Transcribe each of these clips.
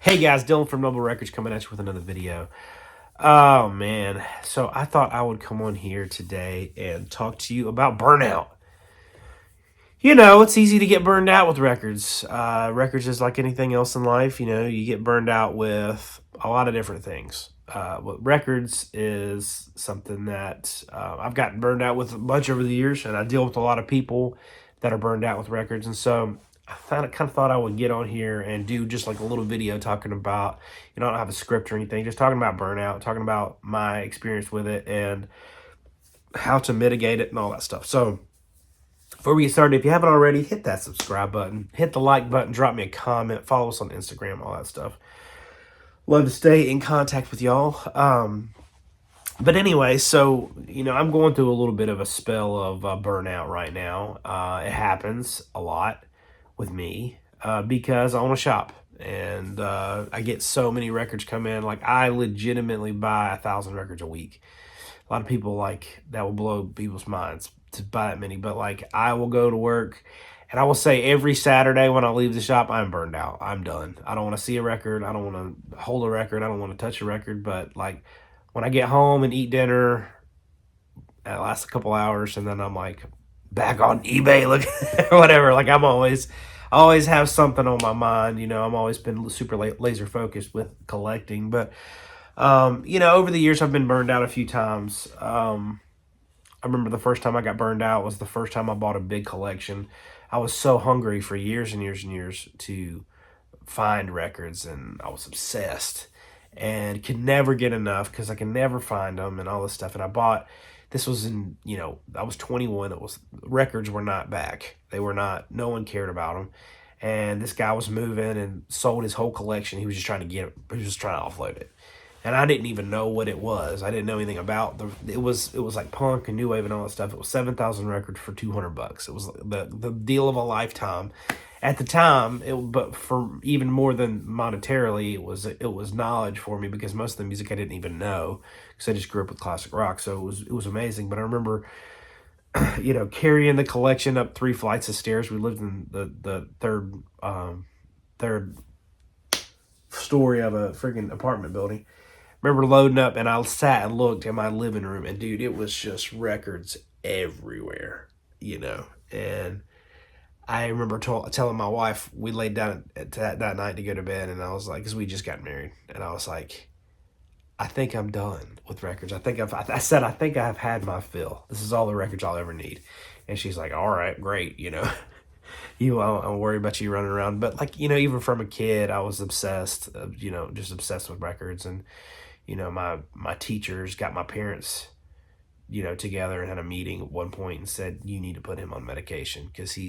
Hey guys, Dylan from Noble Records coming at you with another video. Oh man, so I thought I would come on here today and talk to you about burnout. You know, it's easy to get burned out with records. Records is like anything else in life. You know, you get burned out with a lot of different things. But records is something that I've gotten burned out with a bunch over the years, and I deal with a lot of people that are burned out with records. And so I kind of thought I would get on here and do just like a little video talking about, you know, I don't have a script or anything, just talking about burnout, talking about my experience with it and how to mitigate it and all that stuff. So before we get started, if you haven't already, hit that subscribe button, hit the like button, drop me a comment, follow us on Instagram, all that stuff. Love to stay in contact with y'all. But anyway, so, you know, I'm going through a little bit of a spell of burnout right now. It happens a lot with me because I own a shop. And I get so many records come in. Like, I legitimately buy 1,000 records a week. A lot of people, like, that will blow people's minds to buy that many. But, like, I will go to work, and I will say every Saturday when I leave the shop, I'm burned out. I'm done. I don't want to see a record. I don't want to hold a record. I don't want to touch a record. But, like, when I get home and eat dinner, it lasts a couple hours, and then I'm, like, back on eBay looking whatever. Like, I always have something on my mind. You know, I'm always been super laser focused with collecting. But, you know, over the years, I've been burned out a few times. I remember the first time I got burned out was the first time I bought a big collection. I was so hungry for years and years and years to find records, and I was obsessed and could never get enough because I could never find them and all this stuff. And I bought, this was in, you know, I was 21. Records were not back. They were not, no one cared about them. And this guy was moving and sold his whole collection. He was just trying to get it. He was just trying to offload it. And I didn't even know what it was. I didn't know anything about it was like punk and new wave and all that stuff. It was 7,000 records for $200. It was the deal of a lifetime. At the time, but for even more than monetarily, it was knowledge for me because most of the music I didn't even know because I just grew up with classic rock. So it was amazing. But I remember, you know, carrying the collection up 3 flights of stairs. We lived in the third story of a freaking apartment building. Remember loading up, and I sat and looked in my living room, and dude, it was just records everywhere, you know. And I remember telling my wife, we laid down that night to go to bed, and I was like, because we just got married, and I was like, I think I'm done with records. I think I said, I think I've had my fill. This is all the records I'll ever need. And she's like, all right, great, you know. I don't worry about you running around. But, like, you know, even from a kid, I was obsessed, you know, just obsessed with records. And, you know, my teachers got my parents, you know, together and had a meeting at one point and said, you need to put him on medication because he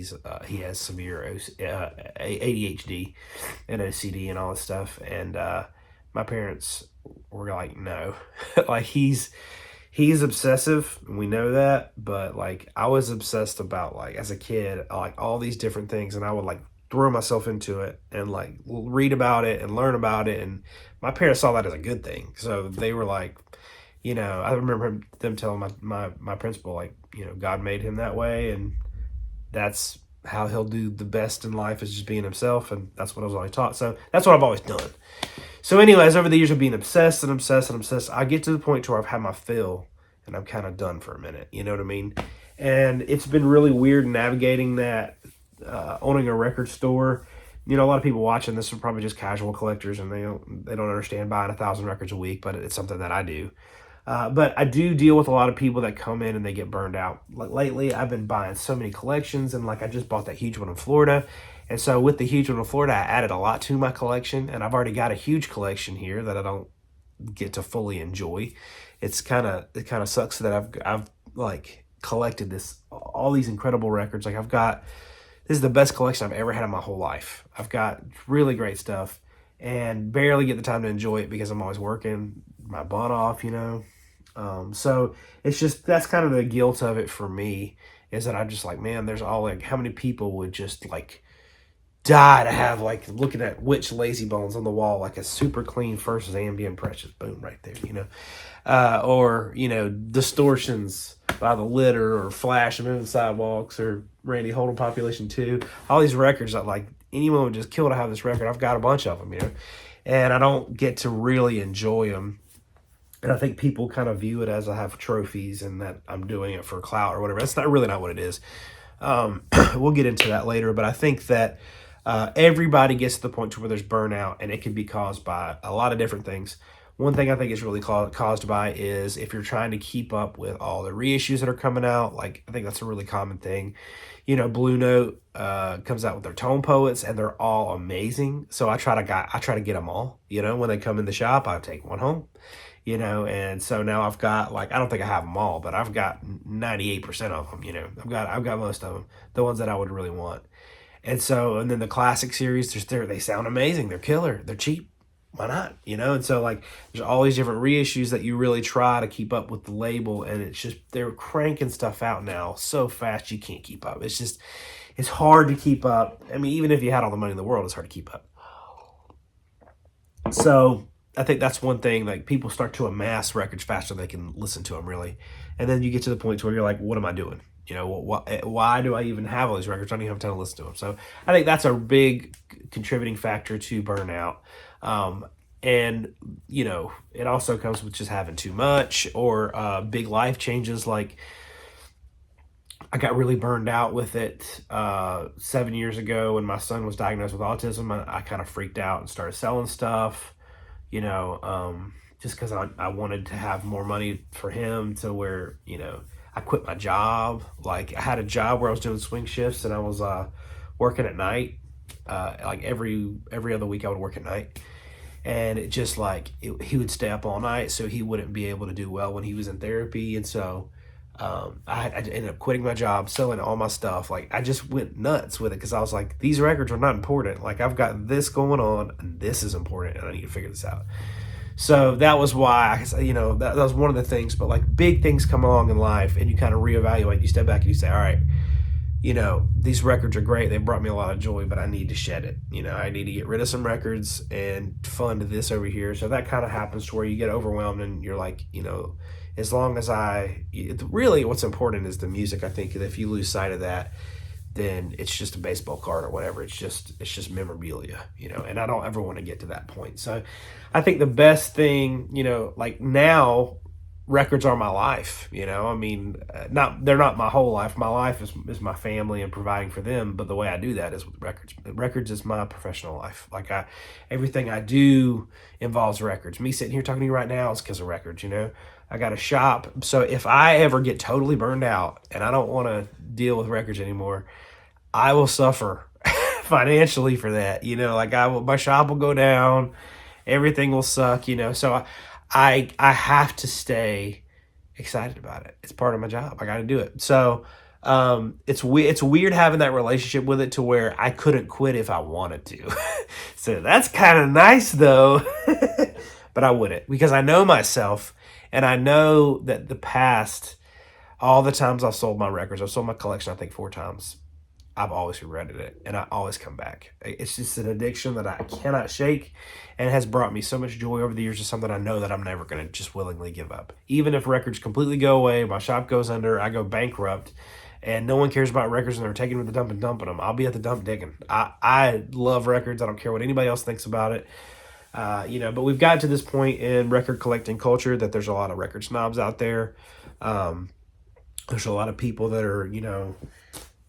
has severe ADHD and OCD and all this stuff. And my parents were like, no. Like, he's obsessive, and we know that, but, like, I was obsessed about, like, as a kid, like, all these different things, and I would, like, throw myself into it and, like, read about it and learn about it. And my parents saw that as a good thing, so they were like, you know, I remember them telling my principal, like, you know, God made him that way, and that's how he'll do the best in life is just being himself. And that's what I was always taught. So that's what I've always done. So anyways, over the years of being obsessed and obsessed and obsessed, I get to the point where I've had my fill and I'm kind of done for a minute. You know what I mean? And it's been really weird navigating that, owning a record store. You know, a lot of people watching this are probably just casual collectors, and they don't understand buying 1,000 records a week, but it's something that I do. But I do deal with a lot of people that come in and they get burned out. Like, lately, I've been buying so many collections, and, like, I just bought that huge one in Florida. And so with the huge one in Florida, I added a lot to my collection, and I've already got a huge collection here that I don't get to fully enjoy. It kind of sucks that I've like collected all these incredible records. Like, this is the best collection I've ever had in my whole life. I've got really great stuff and barely get the time to enjoy it because I'm always working my butt off, you know. So it's just, that's kind of the guilt of it for me, is that I'm just like, man, there's all, like, how many people would just, like, die to have, like, looking at which Lazy Bones on the wall, like a super clean First Ambient Precious, boom, right there, you know. Or, you know, Distortions by The Litter, or Flash and Moving Sidewalks, or Randy Holden Population 2. All these records that, like, anyone would just kill to have this record. I've got a bunch of them, you know. and I don't get to really enjoy them. And I think people kind of view it as I have trophies and that I'm doing it for clout or whatever. That's not really not what it is. We'll get into that later, but I think that everybody gets to the point to where there's burnout, and it can be caused by a lot of different things. One thing I think is really caused by is if you're trying to keep up with all the reissues that are coming out. Like, I think that's a really common thing. You know, Blue Note comes out with their Tone Poets, and they're all amazing. So I try to get them all. You know, when they come in the shop, I take one home. You know, and so now I've got, like, I don't think I have them all, but I've got 98% of them. You know, I've got most of them, the ones that I would really want. And so, and then the classic series, they sound amazing. They're killer. They're cheap. Why not? You know, and so, like, there's all these different reissues that you really try to keep up with the label, and it's just, they're cranking stuff out now so fast you can't keep up. It's hard to keep up. I mean, even if you had all the money in the world, it's hard to keep up. So I think that's one thing, like, people start to amass records faster than they can listen to them, really. And then you get to the point where you're like, what am I doing? You know, why do I even have all these records? I don't even have time to listen to them. So I think that's a big contributing factor to burnout. And, you know, it also comes with just having too much or big life changes. Like, I got really burned out with it 7 years ago when my son was diagnosed with autism. I kind of freaked out and started selling stuff, you know, just because I wanted to have more money for him, to where, you know, I quit my job. Like, I had a job where I was doing swing shifts, and I was working at night. Like every other week I would work at night. And it just, like, he would stay up all night, so he wouldn't be able to do well when he was in therapy. And so I ended up quitting my job, selling all my stuff. Like, I just went nuts with it because I was like, these records are not important. Like, I've got this going on, and this is important, and I need to figure this out. So that was why, you know, that was one of the things. But, like, big things come along in life, and you kind of reevaluate. You step back and you say, all right, you know, these records are great. They brought me a lot of joy, but I need to shed it. You know, I need to get rid of some records and fund this over here. So that kind of happens to where you get overwhelmed, and you're like, you know, as long as really what's important is the music. I think if you lose sight of that, then it's just a baseball card or whatever. It's just memorabilia, you know, and I don't ever want to get to that point. So I think the best thing, you know, like, now records are my life, you know. I mean, they're not my whole life. My life is my family and providing for them, but the way I do that is with records. Records is my professional life. Like, everything I do involves records. Me sitting here talking to you right now is because of records, you know. I got a shop, so if I ever get totally burned out and I don't want to deal with records anymore, I will suffer financially for that, you know. Like, my shop will go down, everything will suck, you know. So I have to stay excited about it. It's part of my job. I got to do it. So it's weird having that relationship with it, to where I couldn't quit if I wanted to. So that's kind of nice, though. But I wouldn't, because I know myself, and I know that the past, all the times I've sold my records, I've sold my collection, I think 4 times. I've always regretted it, and I always come back. It's just an addiction that I cannot shake, and has brought me so much joy over the years. It's something I know that I'm never going to just willingly give up. Even if records completely go away, my shop goes under, I go bankrupt, and no one cares about records, and they're taking them to the dump and dumping them, I'll be at the dump digging. I love records. I don't care what anybody else thinks about it. You know, but we've got to this point in record collecting culture that there's a lot of record snobs out there. There's a lot of people that are, you know,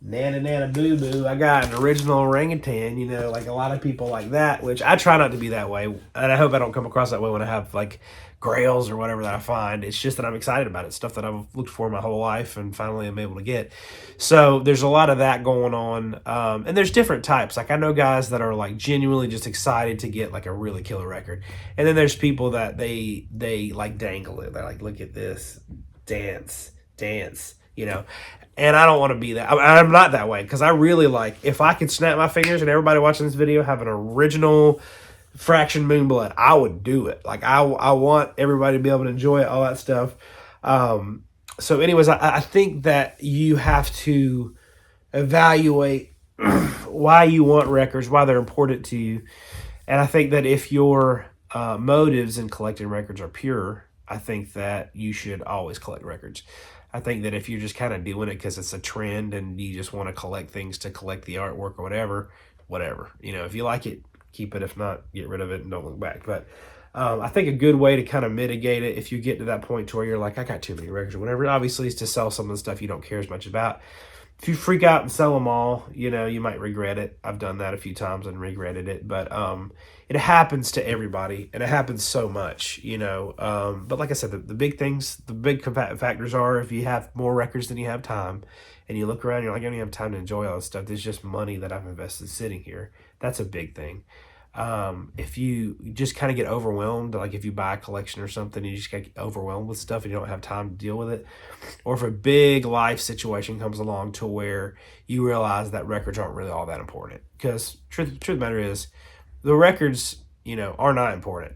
nana boo boo, I got an original orangutan, you know, like a lot of people like that, which I try not to be that way, and I hope I don't come across that way when I have, like, grails or whatever that I find. It's just that I'm excited about it, stuff that I've looked for my whole life and finally I'm able to get. So there's a lot of that going on, and there's different types. Like, I know guys that are, like, genuinely just excited to get, like, a really killer record, and then there's people that they like dangle it. They're like, look at this, dance, you know. And I don't want to be that. I'm not that way, because I really like, if I could snap my fingers and everybody watching this video have an original Fraction Moonblood, I would do it. Like, I want everybody to be able to enjoy it, all that stuff. So anyways, I think that you have to evaluate why you want records, why they're important to you. And I think that if your motives in collecting records are pure, I think that you should always collect records. I think that if you're just kind of doing it because it's a trend and you just want to collect things to collect the artwork or whatever, you know, if you like it, keep it. If not, get rid of it and don't look back. But I think a good way to kind of mitigate it, if you get to that point to where you're like, I got too many records or whatever, obviously is to sell some of the stuff you don't care as much about. If you freak out and sell them all, you know, you might regret it. I've done that a few times and regretted it, but it happens to everybody, and it happens so much, you know. But like I said, the big things, the big factors are if you have more records than you have time, and you look around, you're like, I don't even have time to enjoy all this stuff. There's just money that I've invested sitting here. That's a big thing. If you just kind of get overwhelmed, like if you buy a collection or something, you just get overwhelmed with stuff and you don't have time to deal with it, or if a big life situation comes along to where you realize that records aren't really all that important, because truth of the matter is, the records, you know, are not important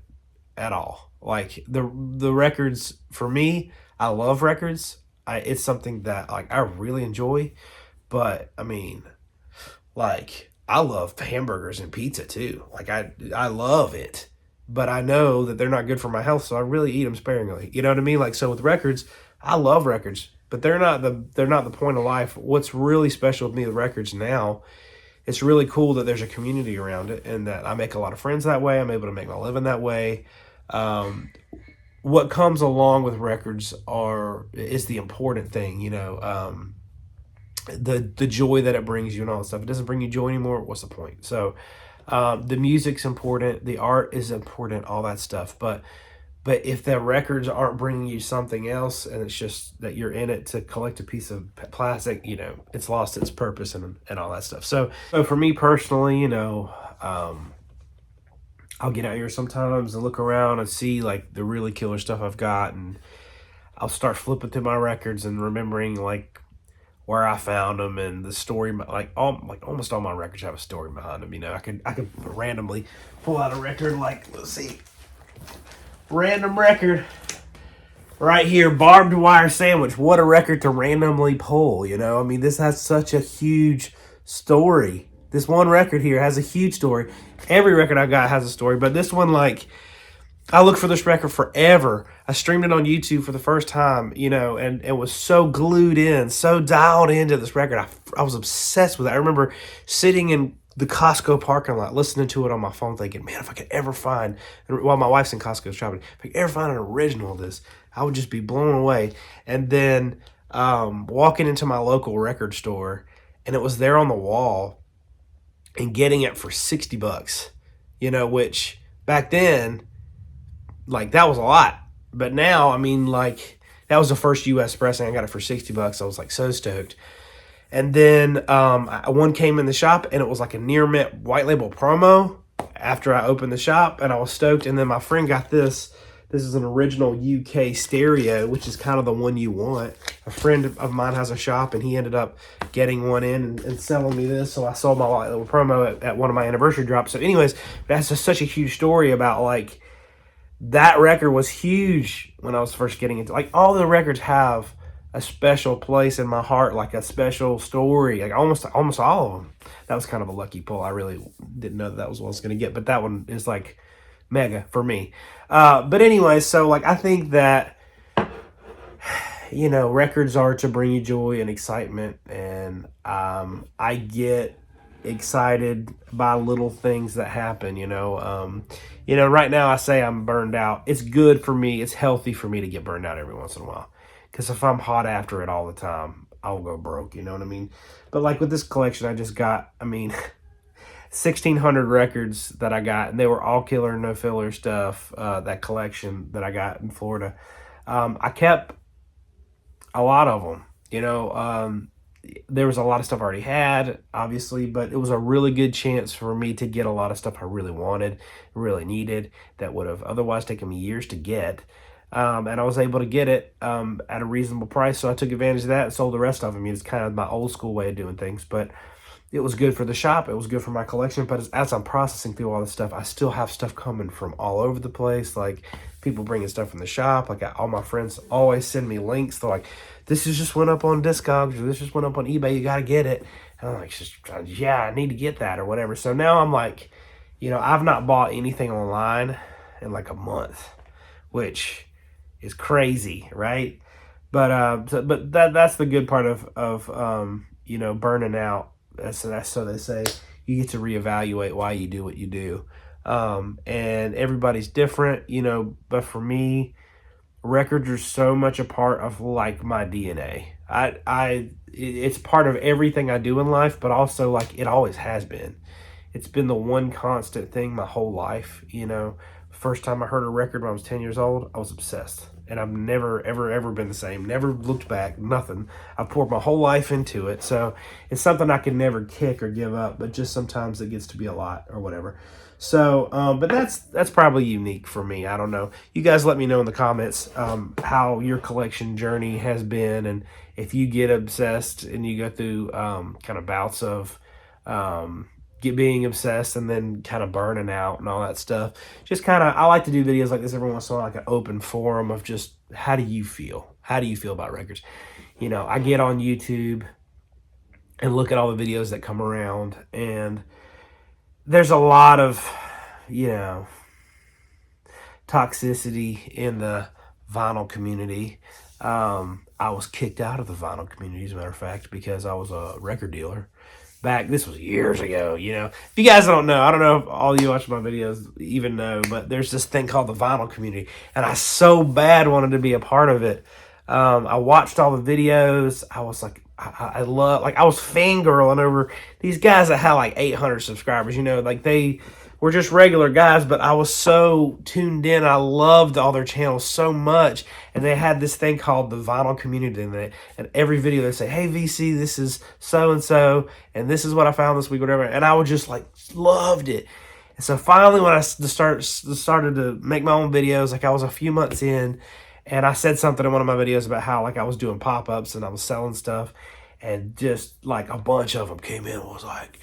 at all. Like the records, for me, I love records. It's something that like I really enjoy, but I mean, like, I love hamburgers and pizza too. Like I love it, but I know that they're not good for my health, so I really eat them sparingly. You know what I mean? Like, so with records, I love records, but they're not the point of life. What's really special with me with records now, it's really cool that there's a community around it, and that I make a lot of friends that way. I'm able to make my living that way. What comes along with records is the important thing, you know. The joy that it brings you and all that stuff. It doesn't bring you joy anymore. What's the point? So the music's important, the art is important, all that stuff. But if the records aren't bringing you something else, and it's just that you're in it to collect a piece of plastic, you know, it's lost its purpose and all that stuff. So for me personally, you know, I'll get out here sometimes and look around and see like the really killer stuff I've got, and I'll start flipping through my records and remembering like where I found them and the story. Like almost all my records have a story behind them. You know, I could randomly pull out a record, like, let's see, random record right here, barbed wire sandwich. What a record to randomly pull. You know, I mean, this has such a huge story. This one record here has a huge story. Every record I got has a story, but this one, like, I looked for this record forever. I streamed it on YouTube for the first time, you know, and was so glued in, so dialed into this record. I was obsessed with it. I remember sitting in the Costco parking lot, listening to it on my phone, thinking, man, if I could ever find, while my wife's in Costco shopping, if I could ever find an original of this, I would just be blown away. And then walking into my local record store, and it was there on the wall, and getting it for $60, you know, which back then, like, that was a lot. But now, I mean, like, that was the first U.S. pressing. I got it for $60. I was like so stoked. And then one came in the shop, and it was like a near mint white label promo after I opened the shop, and I was stoked. And then my friend got this. This is an original UK stereo, which is kind of the one you want. A friend of mine has a shop, and he ended up getting one in and selling me this. So I sold my white label promo at one of my anniversary drops. So anyways, that's just such a huge story about, like, that record was huge when I was first getting into, like, all the records have a special place in my heart, like a special story, like almost all of them. That was kind of a lucky pull. I really didn't know that was what I was going to get, but that one is like mega for me. But anyway, so like, I think that, you know, records are to bring you joy and excitement, and I get excited by little things that happen, you know. Right now I say I'm burned out. It's good for me. It's healthy for me to get burned out every once in a while, because if I'm hot after it all the time, I'll go broke, you know what I mean? But like with this collection I just got, I mean, 1,600 records that I got, and they were all killer, no filler stuff. That collection that I got in Florida, I kept a lot of them, you know. There was a lot of stuff I already had, obviously, but it was a really good chance for me to get a lot of stuff I really wanted, really needed, that would have otherwise taken me years to get. And I was able to get it at a reasonable price, so I took advantage of that and sold the rest of them. It's kind of my old school way of doing things, but it was good for the shop. It was good for my collection. But as I'm processing through all this stuff, I still have stuff coming from all over the place. Like, people bringing stuff from the shop. Like, all my friends always send me links. They're like, this just went up on Discogs, or this just went up on eBay. You got to get it. And I'm like, yeah, I need to get that or whatever. So now I'm like, you know, I've not bought anything online in like a month, which is crazy, right? But that's the good part of you know, burning out. That's so they say. you get to reevaluate why you do what you do. And everybody's different, but for me, records are so much a part of like my DNA. It's part of everything I do in life, but also like it always has been. It's been the one constant thing my whole life. First time I heard a record when I was 10 years old, I was obsessed. And I've never, ever, ever been the same. Never looked back, nothing. I've poured my whole life into it. So it's something I can never kick or give up, but just sometimes it gets to be a lot or whatever. So, but that's probably unique for me. I don't know. You guys let me know in the comments how your collection journey has been, and if you get obsessed and you go through kind of bouts of being obsessed and then kind of burning out and all that stuff. Just kind of, I like to do videos like this every once in a while, like an open forum of just how do you feel? How do you feel about records? I get on YouTube and look at all the videos that come around, and there's a lot of, toxicity in the vinyl community. I was kicked out of the vinyl community, as a matter of fact, because I was a record dealer. This was years ago, If you guys don't know, I don't know if all of you watch my videos even know, but there's this thing called the vinyl community, and I so bad wanted to be a part of it. I watched all the videos. I was like, I was fangirling over these guys that had like 800 subscribers, like they were just regular guys, but I was so tuned in. I loved all their channels so much, and they had this thing called the vinyl community, and every video they say, "Hey VC, this is so and so, and this is what I found this week," whatever. And I would just like loved it. And so finally, when I started to make my own videos, like I was a few months in, and I said something in one of my videos about how like I was doing pop-ups and I was selling stuff, and just like a bunch of them came in and was like,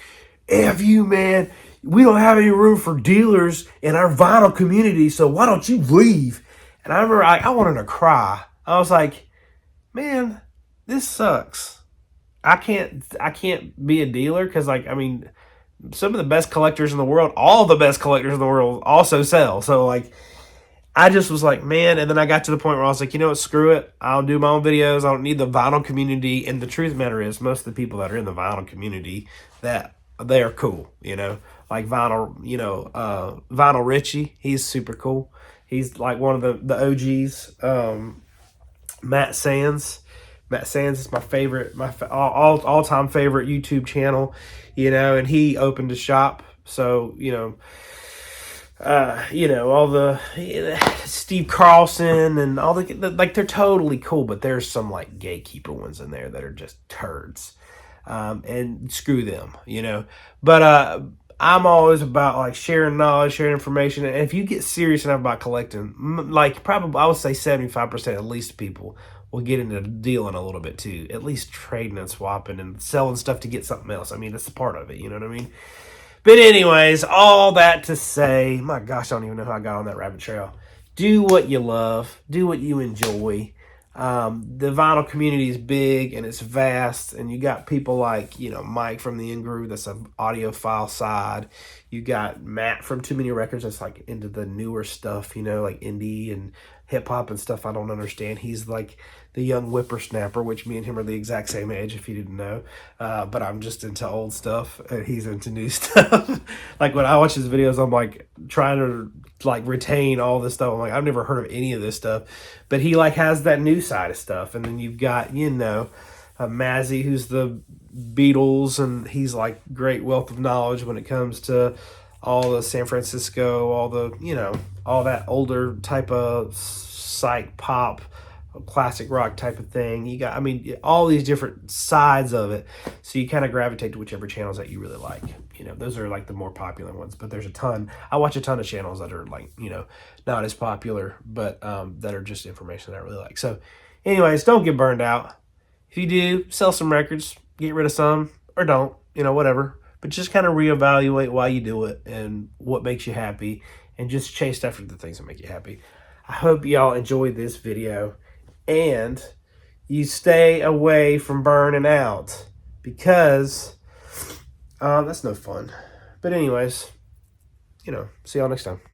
"F you, man. We don't have any room for dealers in our vinyl community, so why don't you leave?" And I remember I wanted to cry. I was like, man, this sucks. I can't be a dealer because, like, I mean, some of the best collectors in the world, all the best collectors in the world also sell. So, like, I just was like, man, and then I got to the point where I was like, you know what, screw it. I'll do my own videos. I don't need the vinyl community. And the truth of the matter is, most of the people that are in the vinyl community, that they are cool, like Vinyl, Vinyl Richie, he's super cool. He's like one of the OGs. Matt Sands is my favorite, all-time favorite YouTube channel, and he opened a shop. So, all the Steve Carlson and all like they're totally cool, but there's some like gatekeeper ones in there that are just turds. And screw them, But I'm always about like sharing knowledge, sharing information. And if you get serious enough about collecting, like probably I would say 75% at least people will get into dealing a little bit too. At least trading and swapping and selling stuff to get something else. I mean, that's a part of it, you know what I mean? But anyways, all that to say, my gosh, I don't even know how I got on that rabbit trail. Do what you love. Do what you enjoy. The vinyl community is big and it's vast, and you got people like, Mike from the In Groove, that's an audiophile side. You got Matt from Too Many Records, that's like into the newer stuff, like indie and hip hop and stuff I don't understand. He's like the young whippersnapper, which me and him are the exact same age, if you didn't know. But I'm just into old stuff and he's into new stuff. Like when I watch his videos, I'm like trying to like retain all this stuff. I'm like, I've never heard of any of this stuff, but he like has that new side of stuff. And then you've got, Mazzy, who's the Beatles, and he's like great wealth of knowledge when it comes to all the San Francisco, all the, all that older type of psych pop, classic rock type of thing. You got, all these different sides of it. So you kind of gravitate to whichever channels that you really like. Those are like the more popular ones, but there's a ton. I watch a ton of channels that are like, not as popular, but that are just information that I really like. So anyways, don't get burned out. If you do, sell some records, get rid of some, or don't, whatever. But just kind of reevaluate why you do it and what makes you happy, and just chase after the things that make you happy. I hope y'all enjoyed this video, and you stay away from burning out, because that's no fun. But anyways, see y'all next time.